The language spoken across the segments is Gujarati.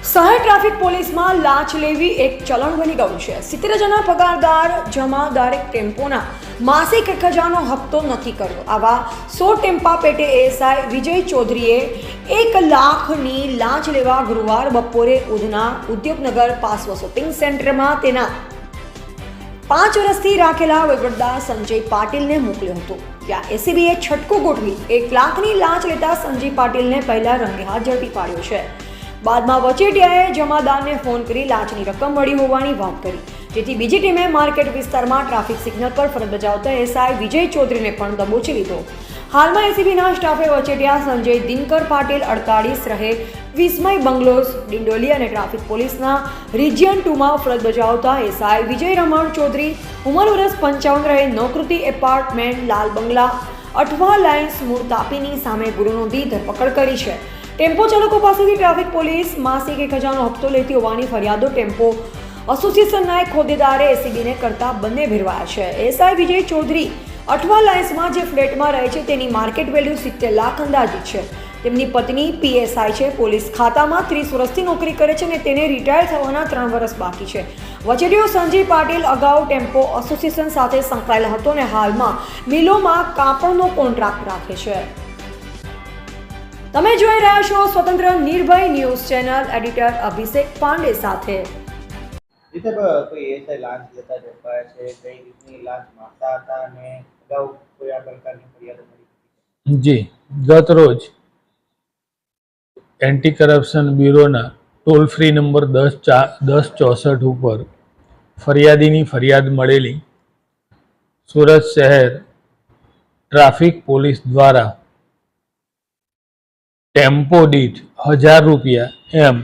શહેર ટ્રાફિક પોલીસમાં લાંચ લેવી એક ચલણ બની ગયું છે। 70 જણા પગારદાર જમાદારે ટેમ્પોના માસિક 1000નો હપ્તો નક્કી કર્યો। આવા 100 ટેમ્પા પેટે એએસઆઈ વિજય ચૌધરીએ 1 લાખની લાંચ લેવા ગુરુવાર બપોરે ઉધના ઉદ્યોગનગર પાસવ શોપિંગ સેન્ટરમાં તેના 5 વર્ષથી રાખેલા વહીવટદાર સંજય પાટીલને મોકલ્યો હતો। ત્યાં એસીબીએ છટકો ગોઠવી 1 લાખની લાંચ લેતા સંજય પાટીલને પહેલા રંગે હાથ ઝડપી પાડ્યો છે। બાદમાં વચેટિયાએ જમાદારને ફોન કરી લાંચની રકમ મળી હોવાની વાત કરી, જેથી બીજી ટીમે માર્કેટ વિસ્તારમાં ટ્રાફિક સિગ્નલ પર ફરજ બજાવતા એસઆઈ વિજય ચૌધરીને પણ દબોચી લીધો। હાલમાં એસીબીના સ્ટાફે વચેટિયા સંજય દિનકર પાટીલ 48 રહે વિસ્મય બંગલોઝ ડિંડોલી અને ટ્રાફિક પોલીસના રિજિયન 2માં ફરજ બજાવતા એસઆઈ વિજય રમણ ચૌધરી ઉંમર વર્ષ 55 રહે નોકૃતિ એપાર્ટમેન્ટ લાલ બંગલા અઠવા લાઇન્સ મૂળ તાપીની સામે ગુનો નોંધી ધરપકડ કરી છે। ટેમ્પો ચાલકો પાસેથી ટ્રાફિક પોલીસ માસિક 1000નો હપ્તો લેતી હોવાની ફરિયાદો ટેમ્પો એસોસિએશનના એક હોદ્દેદારે એસીબીને કરતા બંને ભેરવાયા છે। એસઆઈ વિજય ચૌધરી અઠવા લાઇન્સમાં જે ફ્લેટમાં રહે છે તેની માર્કેટ વેલ્યુ 70 લાખ અંદાજિત છે। તેમની પત્ની પીએસઆઈ છે। પોલીસ ખાતામાં 30 વર્ષથી નોકરી કરે છે અને તેને રિટાયર થવાના 3 વર્ષ બાકી છે। વચેટિયો સંજય પાટીલ અગાઉ ટેમ્પો એસોસિએશન સાથે સંકળાયેલો હતો અને હાલમાં મિલોમાં કાપડનો કોન્ટ્રાક્ટ રાખે છે। તમે જોઈ રહ્યા છો સ્વતંત્ર નિર્ભય ન્યૂઝ ચેનલ। એડિટર અભિષેક પાંડે સાથે। કોઈ એસઆઈ લાંચ લેતા ઝડપાયા છે, કઈ રીતની લાંચ માંગતા હતા અને અગાઉ કોઈ આ પ્રકારની ફરિયાદો મળી? જી, ગત રોજ એન્ટી કરપ્શન બ્યુરોના ટોલ ફ્રી નંબર 1064 ઉપર ફરિયાદીની ફરિયાદ મળેલી સુરત શહેર ટ્રાફિક પોલીસ દ્વારા ટેમ્પો દીઠ 1000 રૂપિયા એમ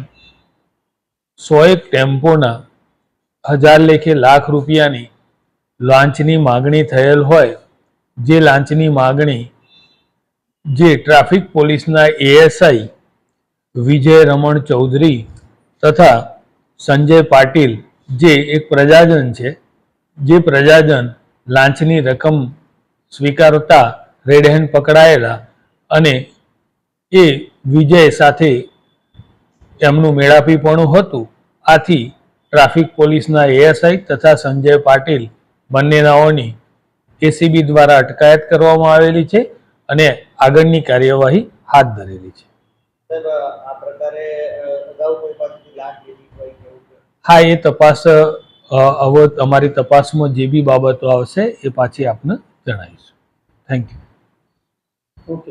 100 ટેમ્પોના 1000 લેખે લાખ રૂપિયાની લાંચની માગણી થયેલ હોય, જે લાંચની માગણી જે ટ્રાફિક પોલીસના એએસઆઈ વિજય રમણ ચૌધરી તથા સંજય પાટીલ જે એક પ્રજાજન છે, જે પ્રજાજન લાંચની રકમ સ્વીકારતા રેડ હેન્ડ પકડાયેલા અને એ વિજય સાથે એમનું મેળાપીપણું હતું। આથી ટ્રાફિક પોલીસના એએસઆઈ તથા સંજય પાટીલ બંનેનાઓની એસીબી દ્વારા અટકાયત કરવામાં આવેલી છે અને આગળની કાર્યવાહી હાથ ધરેલી છે। આ પ્રકારે અગાઉ કોઈ પાસેથી લાંચ લીધી હોય કે એવું? હા, એ તપાસ હવે અમારી તપાસમાં જે બી બાબતો આવશે એ પાછી આપને જણાવીશું। Thank you. ઓકે।